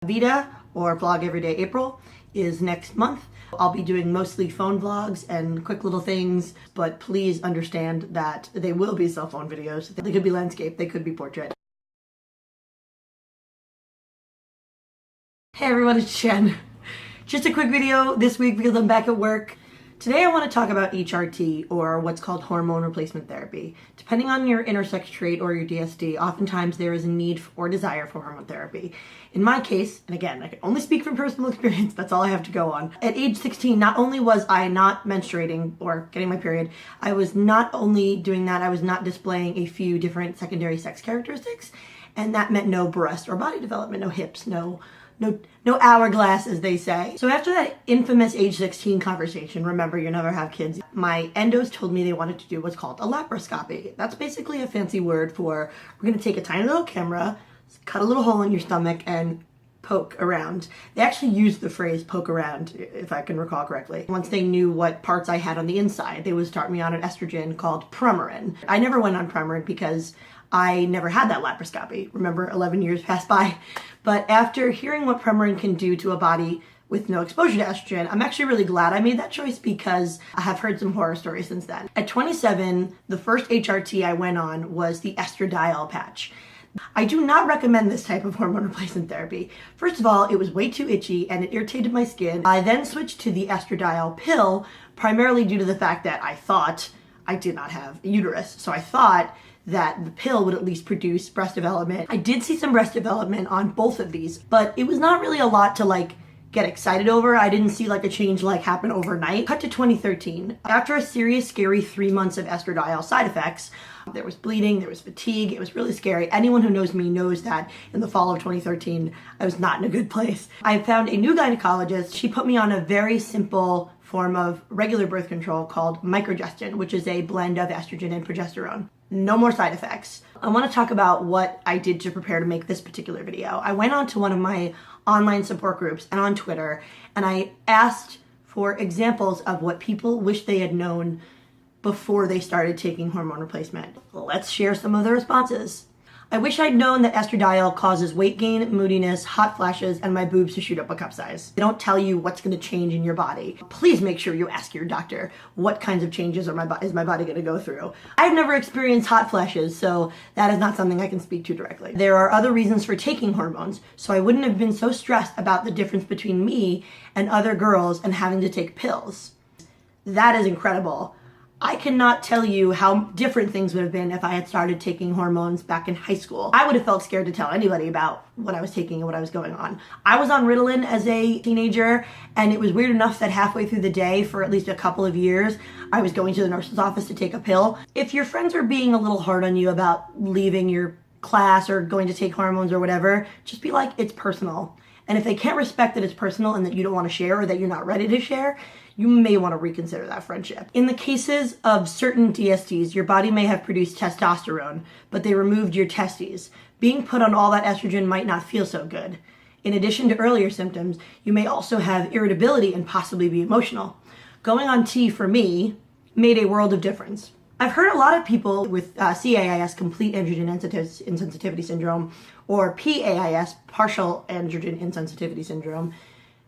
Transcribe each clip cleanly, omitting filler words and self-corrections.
Vita, or Vlog Everyday April, is next month. I'll be doing mostly phone vlogs and quick little things, but please understand that they will be cell phone videos. They could be landscape, they could be portrait. Hey everyone, it's Jen. Just a quick video this week because I'm back at work. Today I want to talk about HRT, or what's called hormone replacement therapy. Depending on your intersex trait or your DSD, oftentimes there is a need or desire for hormone therapy. In my case, and again, I can only speak from personal experience, that's all I have to go on. At age 16, not only was I not menstruating or getting my period, I was not only doing that, I was not displaying a few different secondary sex characteristics, and that meant no breast or body development, no hips, no hourglass, as they say. So after that infamous age 16 conversation, remember you never have kids, my endos told me they wanted to do what's called a laparoscopy. That's basically a fancy word for, we're gonna take a tiny little camera, cut a little hole in your stomach, and poke around. They actually used the phrase poke around, if I can recall correctly. Once they knew what parts I had on the inside, they would start me on an estrogen called Premarin. I never went on Premarin because I never had that laparoscopy. Remember, 11 years passed by. But after hearing what Premarin can do to a body with no exposure to estrogen, I'm actually really glad I made that choice because I have heard some horror stories since then. At 27, the first HRT I went on was the estradiol patch. I do not recommend this type of hormone replacement therapy. First of all, it was way too itchy and it irritated my skin. I then switched to the estradiol pill, primarily due to the fact that I thought I did not have a uterus. So I thought that the pill would at least produce breast development. I did see some breast development on both of these, but it was not really a lot to get excited over. I didn't see a change happen overnight. Cut to 2013. After a serious, scary 3 months of estradiol side effects, there was bleeding, there was fatigue, it was really scary. Anyone who knows me knows that in the fall of 2013, I was not in a good place. I found a new gynecologist. She put me on a very simple form of regular birth control called microgestin, which is a blend of estrogen and progesterone. No more side effects. I want to talk about what I did to prepare to make this particular video. I went on to one of my online support groups and on Twitter, and I asked for examples of what people wish they had known before they started taking hormone replacement. Let's share some of the responses. I wish I'd known that estradiol causes weight gain, moodiness, hot flashes, and my boobs to shoot up a cup size. They don't tell you what's going to change in your body. Please make sure you ask your doctor what kinds of changes is my body going to go through. I've never experienced hot flashes, so that is not something I can speak to directly. There are other reasons for taking hormones, so I wouldn't have been so stressed about the difference between me and other girls and having to take pills. That is incredible. I cannot tell you how different things would have been if I had started taking hormones back in high school. I would have felt scared to tell anybody about what I was taking and what I was going on. I was on Ritalin as a teenager, and it was weird enough that halfway through the day, for at least a couple of years, I was going to the nurse's office to take a pill. If your friends are being a little hard on you about leaving your class or going to take hormones or whatever, just be like, it's personal. And if they can't respect that it's personal and that you don't want to share or that you're not ready to share, you may want to reconsider that friendship. In the cases of certain DSDs, your body may have produced testosterone, but they removed your testes. Being put on all that estrogen might not feel so good. In addition to earlier symptoms, you may also have irritability and possibly be emotional. Going on T for me made a world of difference. I've heard a lot of people with CAIS, complete androgen insensitivity syndrome, or PAIS, partial androgen insensitivity syndrome,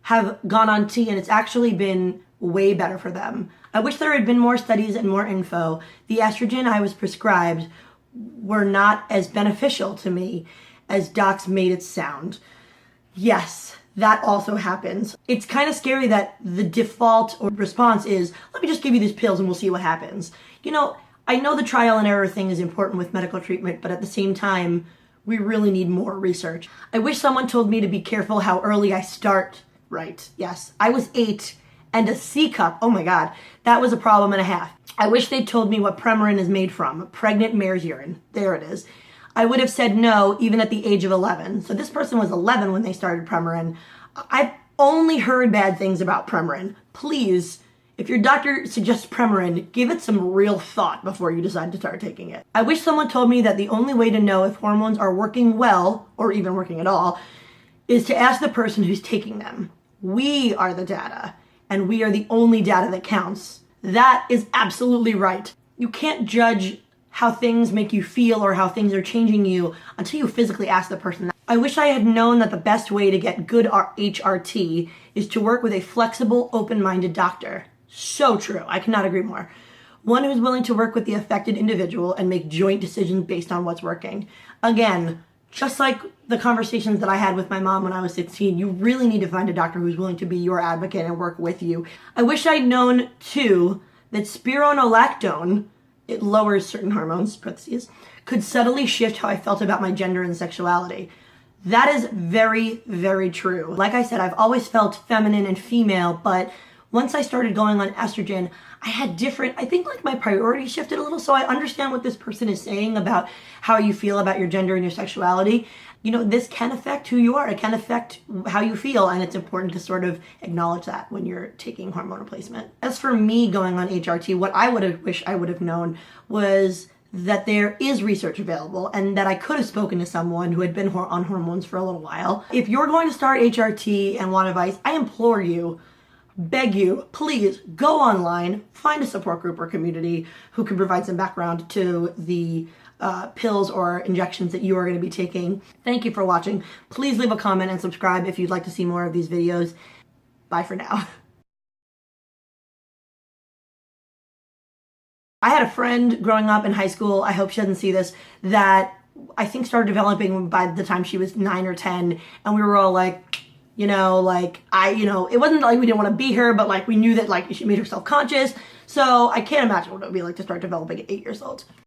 have gone on T, and it's actually been way better for them. I wish there had been more studies and more info. The estrogen I was prescribed were not as beneficial to me as docs made it sound. Yes, that also happens. It's kind of scary that the default or response is, let me just give you these pills and we'll see what happens. You know, I know the trial and error thing is important with medical treatment, but at the same time, we really need more research. I wish someone told me to be careful how early I start. Right, yes. I was 8 and a C cup, oh my God, that was a problem and a half. I wish they'd told me what Premarin is made from, pregnant mare's urine. There it is. I would have said no even at the age of 11. So this person was 11 when they started Premarin. I've only heard bad things about Premarin. Please, if your doctor suggests Premarin, give it some real thought before you decide to start taking it. I wish someone told me that the only way to know if hormones are working well, or even working at all, is to ask the person who's taking them. We are the data, and we are the only data that counts. That is absolutely right. You can't judge how things make you feel or how things are changing you until you physically ask the person that. I wish I had known that the best way to get good HRT is to work with a flexible, open-minded doctor. So true. I cannot agree more. One who's willing to work with the affected individual and make joint decisions based on what's working. Again, just like the conversations that I had with my mom when I was 16, you really need to find a doctor who's willing to be your advocate and work with you. I wish I'd known, too, that spironolactone, it lowers certain hormones, parentheses, could subtly shift how I felt about my gender and sexuality. That is very, very true. Like I said, I've always felt feminine and female, but once I started going on estrogen, I had I think like my priorities shifted a little, so I understand what this person is saying about how you feel about your gender and your sexuality. You know, this can affect who you are. It can affect how you feel, and it's important to sort of acknowledge that when you're taking hormone replacement. As for me going on HRT, what I wish I would have known was that there is research available and that I could have spoken to someone who had been on hormones for a little while. If you're going to start HRT and want advice, I implore you, beg you, please go online, find a support group or community who can provide some background to the pills or injections that you are going to be taking. Thank you for watching. Please leave a comment and subscribe if you'd like to see more of these videos. Bye for now. I had a friend growing up in high school, I hope she doesn't see this, that I think started developing by the time she was 9 or 10, and we were all like, it wasn't like we didn't want to be her, but like we knew that like she made her self-conscious. So I can't imagine what it would be like to start developing at 8 years old.